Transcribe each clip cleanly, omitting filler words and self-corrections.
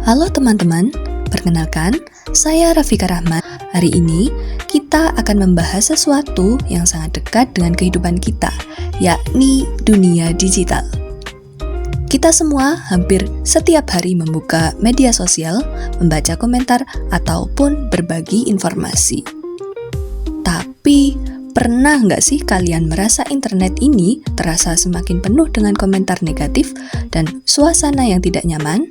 Halo teman-teman, perkenalkan, saya Rafika Rahmat. Hari ini kita akan membahas sesuatu yang sangat dekat dengan kehidupan kita, yakni dunia digital. Kita semua hampir setiap hari membuka media sosial, membaca komentar, ataupun berbagi informasi. Tapi, pernah nggak sih kalian merasa internet ini terasa semakin penuh dengan komentar negatif dan suasana yang tidak nyaman?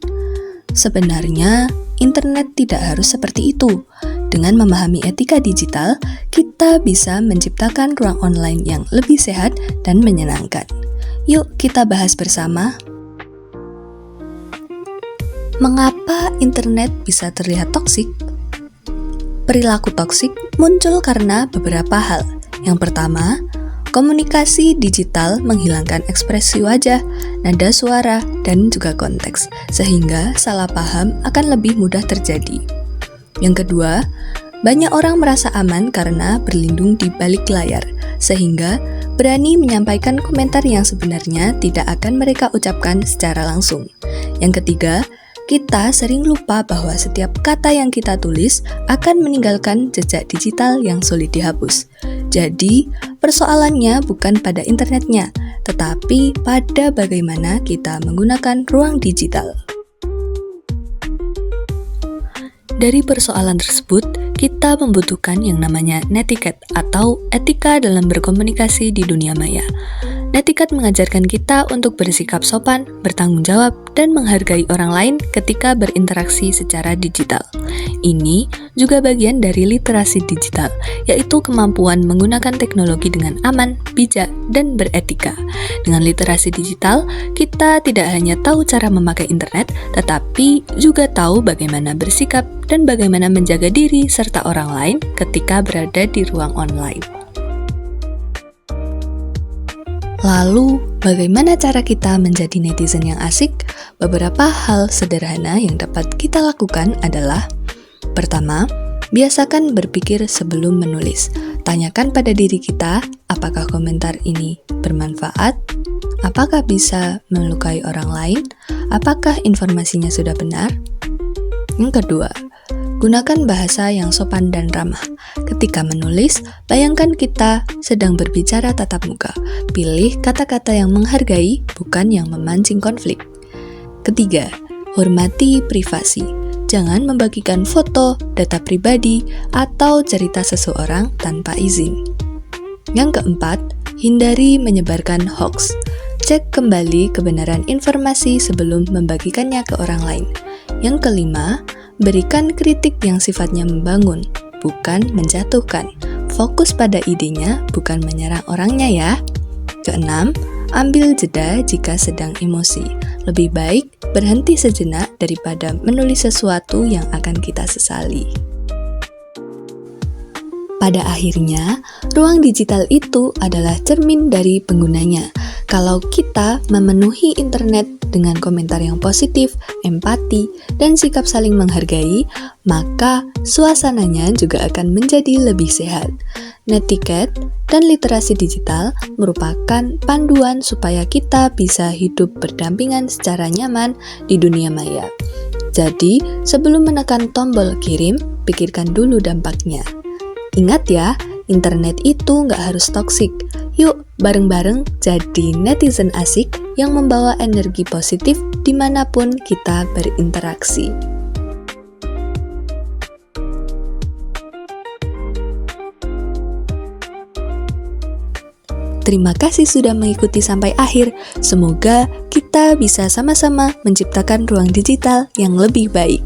Sebenarnya, internet tidak harus seperti itu. Dengan memahami etika digital, kita bisa menciptakan ruang online yang lebih sehat dan menyenangkan. Yuk kita bahas bersama. Mengapa internet bisa terlihat toksik? Perilaku toksik muncul karena beberapa hal. Yang pertama, komunikasi digital menghilangkan ekspresi wajah, nada suara, dan juga konteks, sehingga salah paham akan lebih mudah terjadi. Yang kedua, banyak orang merasa aman karena berlindung di balik layar, sehingga berani menyampaikan komentar yang sebenarnya tidak akan mereka ucapkan secara langsung. Yang ketiga, kita sering lupa bahwa setiap kata yang kita tulis akan meninggalkan jejak digital yang sulit dihapus. Jadi, persoalannya bukan pada internetnya, tetapi pada bagaimana kita menggunakan ruang digital. Dari persoalan tersebut, kita membutuhkan yang namanya netiquette atau etika dalam berkomunikasi di dunia maya. Netiquette mengajarkan kita untuk bersikap sopan, bertanggung jawab, dan menghargai orang lain ketika berinteraksi secara digital. Ini juga bagian dari literasi digital, yaitu kemampuan menggunakan teknologi dengan aman, bijak, dan beretika. Dengan literasi digital, kita tidak hanya tahu cara memakai internet, tetapi juga tahu bagaimana bersikap dan bagaimana menjaga diri serta orang lain ketika berada di ruang online. Lalu, bagaimana cara kita menjadi netizen yang asik? Beberapa hal sederhana yang dapat kita lakukan adalah: pertama, biasakan berpikir sebelum menulis. Tanyakan pada diri kita, apakah komentar ini bermanfaat? Apakah bisa melukai orang lain? Apakah informasinya sudah benar? Yang kedua, gunakan bahasa yang sopan dan ramah. Ketika menulis, bayangkan kita sedang berbicara tatap muka. Pilih kata-kata yang menghargai, bukan yang memancing konflik. Ketiga, hormati privasi. Jangan membagikan foto, data pribadi, atau cerita seseorang tanpa izin. Yang keempat, hindari menyebarkan hoax. Cek kembali kebenaran informasi sebelum membagikannya ke orang lain. Yang kelima, berikan kritik yang sifatnya membangun, bukan menjatuhkan. Fokus pada idenya, bukan menyerang orangnya ya. Keenam, ambil jeda jika sedang emosi. Lebih baik berhenti sejenak daripada menulis sesuatu yang akan kita sesali. Pada akhirnya, ruang digital itu adalah cermin dari penggunanya. Kalau kita memenuhi internet dengan komentar yang positif, empati, dan sikap saling menghargai, maka suasananya juga akan menjadi lebih sehat. Netiquette dan literasi digital merupakan panduan supaya kita bisa hidup berdampingan secara nyaman di dunia maya. Jadi, sebelum menekan tombol kirim, pikirkan dulu dampaknya. Ingat ya, internet itu nggak harus toksik. Yuk, bareng-bareng jadi netizen asik yang membawa energi positif dimanapun kita berinteraksi. Terima kasih sudah mengikuti sampai akhir. Semoga kita bisa sama-sama menciptakan ruang digital yang lebih baik.